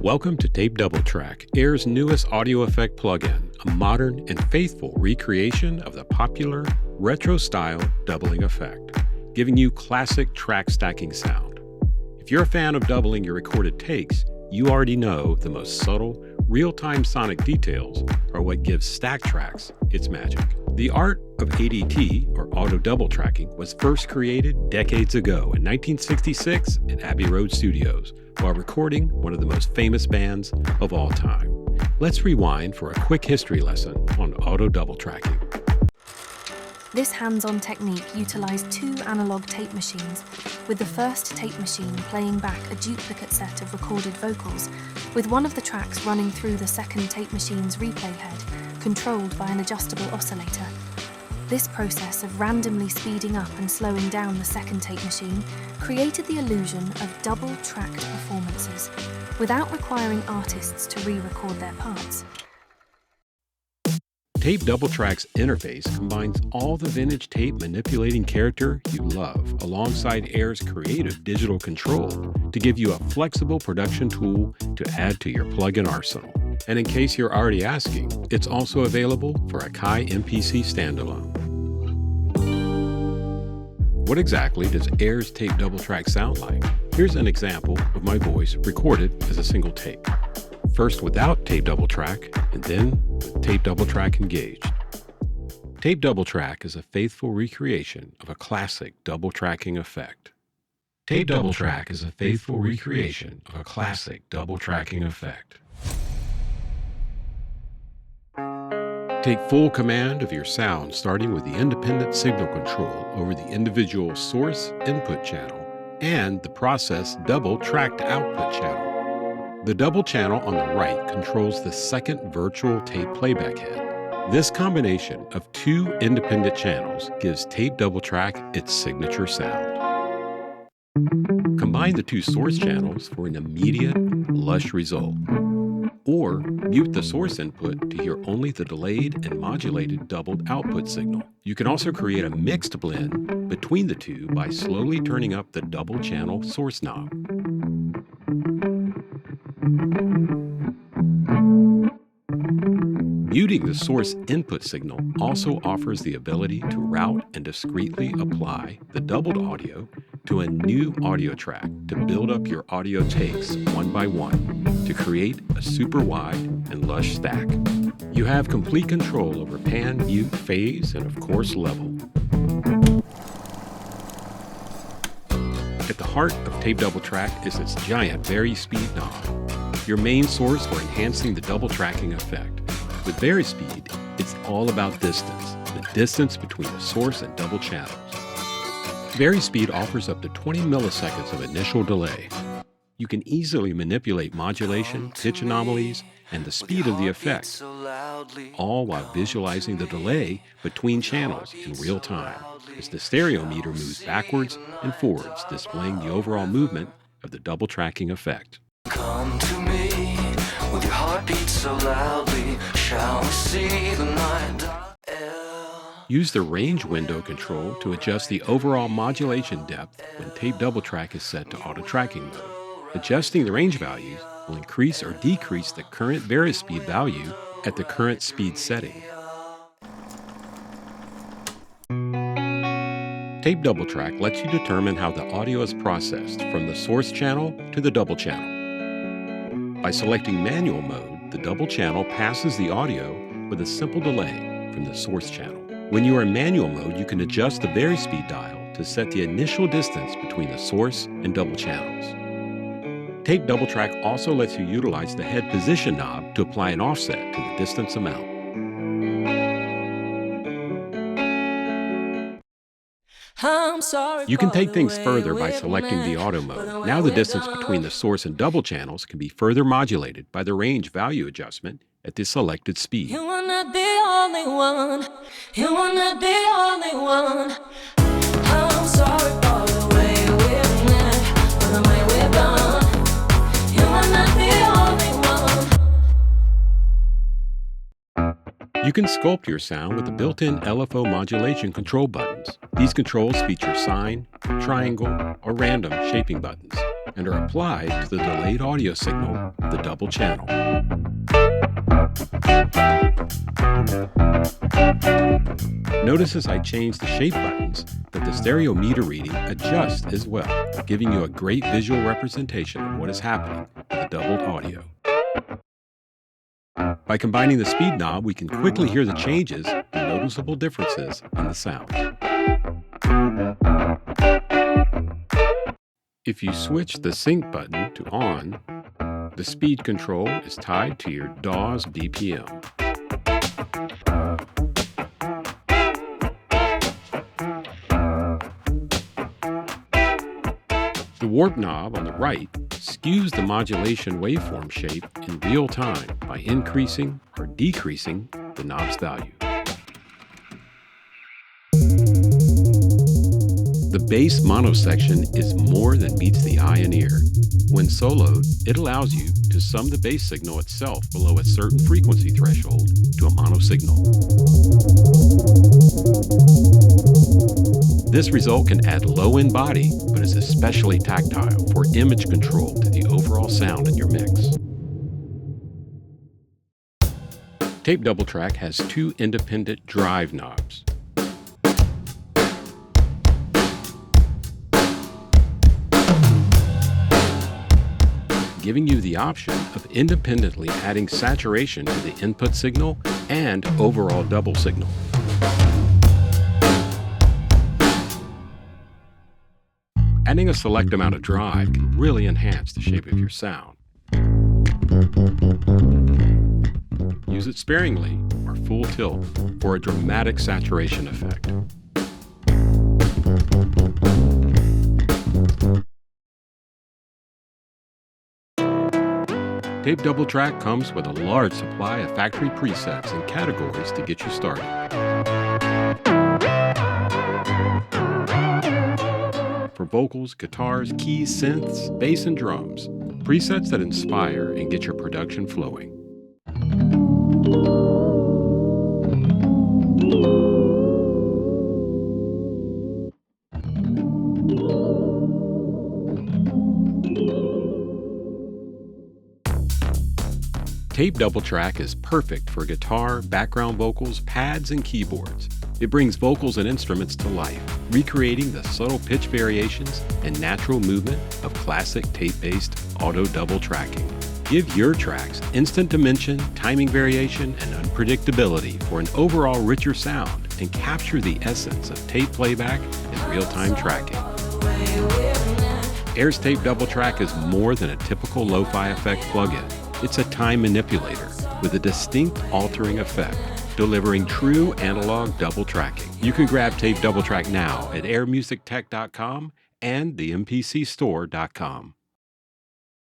Welcome to Tape Double Track, Air's newest audio effect plugin, a modern and faithful recreation of the popular retro-style doubling effect, giving you classic track stacking sound. If you're a fan of doubling your recorded takes, you already know the most subtle, real-time sonic details are what gives stack tracks its magic. The art of ADT, or auto double tracking, was first created decades ago in 1966 at Abbey Road Studios while recording one of the most famous bands of all time. Let's rewind for a quick history lesson on auto double tracking. This hands-on technique utilized two analog tape machines, with the first tape machine playing back a duplicate set of recorded vocals, with one of the tracks running through the second tape machine's replay head, controlled by an adjustable oscillator. This process of randomly speeding up and slowing down the second tape machine created the illusion of double-tracked performances, without requiring artists to re-record their parts. Tape Double Track's interface combines all the vintage tape manipulating character you love alongside Air's creative digital control to give you a flexible production tool to add to your plugin arsenal. And in case you're already asking, it's also available for a Kai MPC standalone. What exactly does Air's Tape Double Track sound like? Here's an example of my voice recorded as a single tape. First without Tape Double Track, and then with Tape Double Track engaged. Tape Double Track is a faithful recreation of a classic double tracking effect. Tape Double Track is a faithful recreation of a classic double tracking effect. Take full command of your sound, starting with the independent signal control over the individual source input channel and the process double tracked output channel. The double channel on the right controls the second virtual tape playback head. This combination of two independent channels gives Tape Double Track its signature sound. Combine the two source channels for an immediate, lush result. Or mute the source input to hear only the delayed and modulated doubled output signal. You can also create a mixed blend between the two by slowly turning up the double channel source knob. Muting the source input signal also offers the ability to route and discreetly apply the doubled audio to a new audio track to build up your audio takes one by one to create a super wide and lush stack. You have complete control over pan, mute, phase, and of course level. At the heart of Tape Double Track is its giant Varispeed knob, your main source for enhancing the double tracking effect. With Varispeed, it's all about distance, the distance between the source and double channels. Varispeed offers up to 20 milliseconds of initial delay. You can easily manipulate modulation, pitch anomalies, and the speed of the effect, all while visualizing the delay between channels in real time, as the stereo meter moves backwards and forwards, displaying the overall movement of the double tracking effect. Come to me with your heartbeat so loudly, shall we see the night? Use the range window control to adjust the overall modulation depth when Tape Double Track is set to auto tracking mode. Adjusting the range values will increase or decrease the current Varispeed value at the current speed setting. Tape Double Track lets you determine how the audio is processed from the source channel to the double channel. By selecting manual mode, the double channel passes the audio with a simple delay from the source channel. When you are in manual mode, you can adjust the Varispeed dial to set the initial distance between the source and double channels. Tape Double Track also lets you utilize the head position knob to apply an offset to the distance amount. You can take things further by selecting the auto mode. Now the distance between the source and double channels can be further modulated by the range value adjustment at the selected speed. You wanna be only one. You wanna be only one. I'm sorry for the way we've met, for the way we've done. You wanna be only one. You can sculpt your sound with the built-in LFO modulation control buttons. These controls feature sine, triangle, or random shaping buttons. and are applied to the delayed audio signal, the double channel. Notice as I change the shape buttons that the stereo meter reading adjusts as well, giving you a great visual representation of what is happening with the doubled audio. By combining the speed knob, we can quickly hear the changes and noticeable differences in the sound. If you switch the sync button to on, the speed control is tied to your DAW's BPM. The warp knob on the right skews the modulation waveform shape in real time by increasing or decreasing the knob's value. The bass mono section is more than meets the eye and ear. When soloed, it allows you to sum the bass signal itself below a certain frequency threshold to a mono signal. This result can add low-end body, but is especially tactile for image control to the overall sound in your mix. Tape Double Track has two independent drive knobs. Giving you the option of independently adding saturation to the input signal and overall double signal. Adding a select amount of drive can really enhance the shape of your sound. Use it sparingly or full tilt for a dramatic saturation effect. Tape Double Track comes with a large supply of factory presets and categories to get you started. For vocals, guitars, keys, synths, bass, and drums, presets that inspire and get your production flowing. Tape Double Track is perfect for guitar, background vocals, pads, and keyboards. It brings vocals and instruments to life, recreating the subtle pitch variations and natural movement of classic tape-based auto double tracking. Give your tracks instant dimension, timing variation, and unpredictability for an overall richer sound and capture the essence of tape playback and real-time tracking. Air's Tape Double Track is more than a typical lo-fi effect plugin. It's a time manipulator with a distinct altering effect, delivering true analog double tracking. You can grab Tape Double Track now at airmusictech.com and the mpcstore.com.